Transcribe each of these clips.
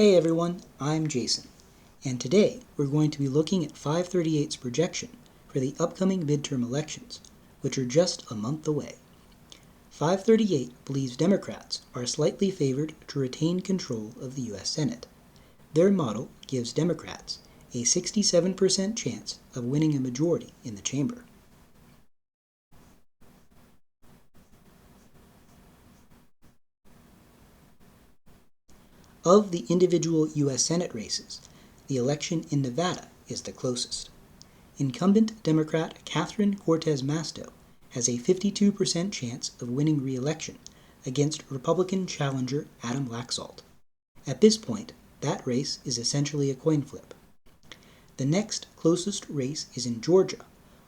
Hey everyone, I'm Jason, and today we're going to be looking at 538's projection for the upcoming midterm elections, which are just a month away. 538 believes Democrats are slightly favored to retain control of the U.S. Senate. Their model gives Democrats a 67% chance of winning a majority in the chamber. Of the individual U.S. Senate races, the election in Nevada is the closest. Incumbent Democrat Catherine Cortez Masto has a 52% chance of winning re-election against Republican challenger Adam Laxalt. At this point, that race is essentially a coin flip. The next closest race is in Georgia,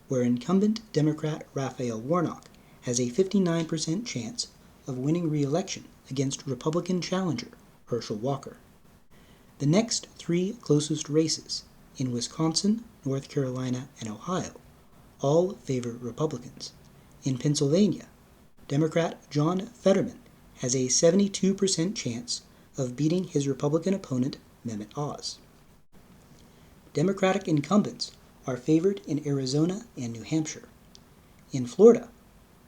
where incumbent Democrat Raphael Warnock has a 59% chance of winning re-election against Republican challenger Herschel Walker. The next three closest races, in Wisconsin, North Carolina, and Ohio, all favor Republicans. In Pennsylvania, Democrat John Fetterman has a 72% chance of beating his Republican opponent Mehmet Oz. Democratic incumbents are favored in Arizona and New Hampshire. In Florida,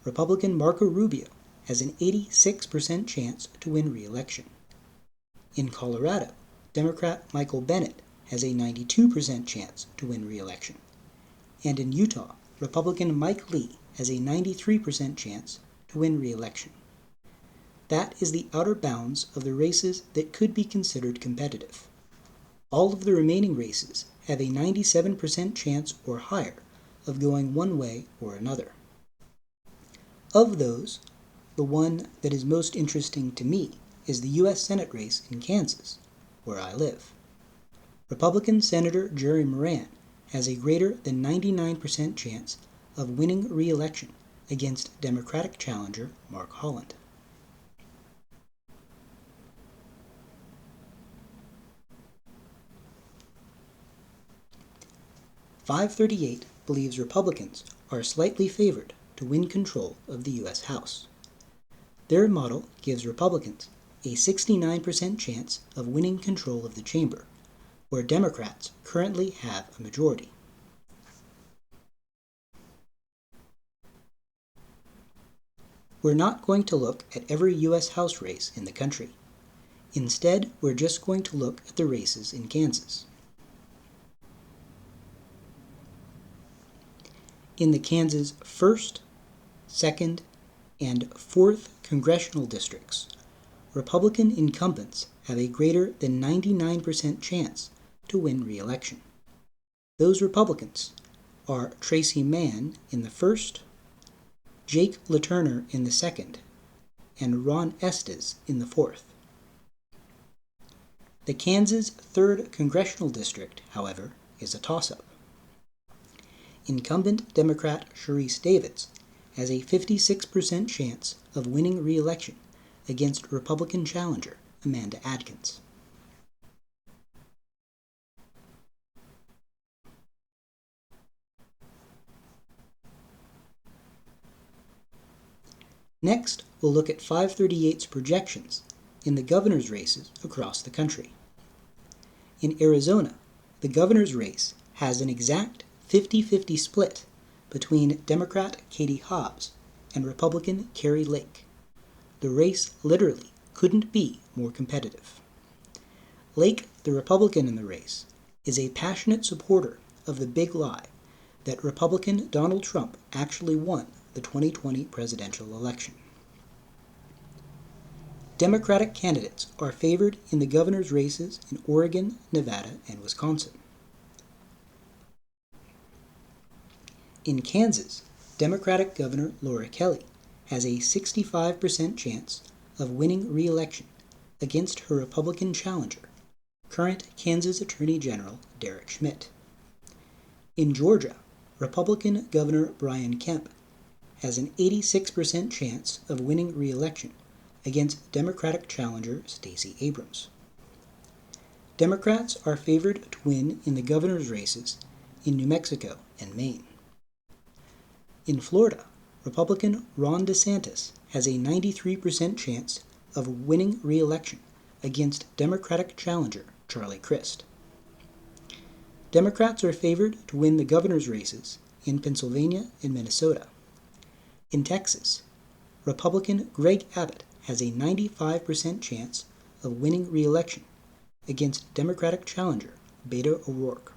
Republican Marco Rubio has an 86% chance to win re-election. In Colorado, Democrat Michael Bennet has a 92% chance to win re-election. And in Utah, Republican Mike Lee has a 93% chance to win re-election. That is the outer bounds of the races that could be considered competitive. All of the remaining races have a 97% chance or higher of going one way or another. Of those, the one that is most interesting to me is the U.S. Senate race in Kansas, where I live. Republican Senator Jerry Moran has a greater than 99% chance of winning re-election against Democratic challenger Mark Holland. FiveThirtyEight believes Republicans are slightly favored to win control of the U.S. House. Their model gives Republicans a 69% chance of winning control of the chamber, where Democrats currently have a majority. We're not going to look at every U.S. House race in the country. Instead, we're just going to look at the races in Kansas. In the Kansas 1st, 2nd, and 4th congressional districts, Republican incumbents have a greater than 99% chance to win re-election. Those Republicans are Tracy Mann in the 1st, Jake LaTurner in the 2nd, and Ron Estes in the 4th. The Kansas 3rd congressional district, however, is a toss-up. Incumbent Democrat Sharice Davids has a 56% chance of winning re-election against Republican challenger Amanda Adkins. Next, we'll look at 538's projections in the governor's races across the country. In Arizona, the governor's race has an exact 50-50 split between Democrat Katie Hobbs and Republican Kari Lake. The race literally couldn't be more competitive. Lake, the Republican in the race, is a passionate supporter of the big lie that Republican Donald Trump actually won the 2020 presidential election. Democratic candidates are favored in the governor's races in Oregon, Nevada, and Wisconsin. In Kansas, Democratic Governor Laura Kelly has a 65% chance of winning re-election against her Republican challenger, current Kansas Attorney General Derek Schmidt. In Georgia, Republican Governor Brian Kemp has an 86% chance of winning re-election against Democratic challenger Stacey Abrams. Democrats are favored to win in the governor's races in New Mexico and Maine. In Florida, Republican Ron DeSantis has a 93% chance of winning re-election against Democratic challenger Charlie Crist. Democrats are favored to win the governor's races in Pennsylvania and Minnesota. In Texas, Republican Greg Abbott has a 95% chance of winning re-election against Democratic challenger Beto O'Rourke.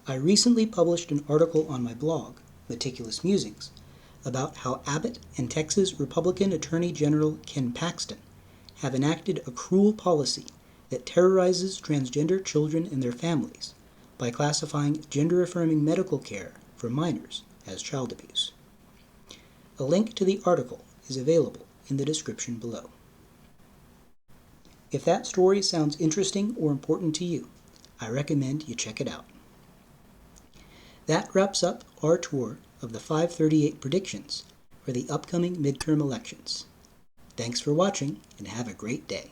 I recently published an article on my blog, Meticulous Musings, about how Abbott and Texas Republican Attorney General Ken Paxton have enacted a cruel policy that terrorizes transgender children and their families by classifying gender-affirming medical care for minors as child abuse. A link to the article is available in the description below. If that story sounds interesting or important to you, I recommend you check it out. That wraps up our tour of the 538 predictions for the upcoming midterm elections. Thanks for watching and have a great day.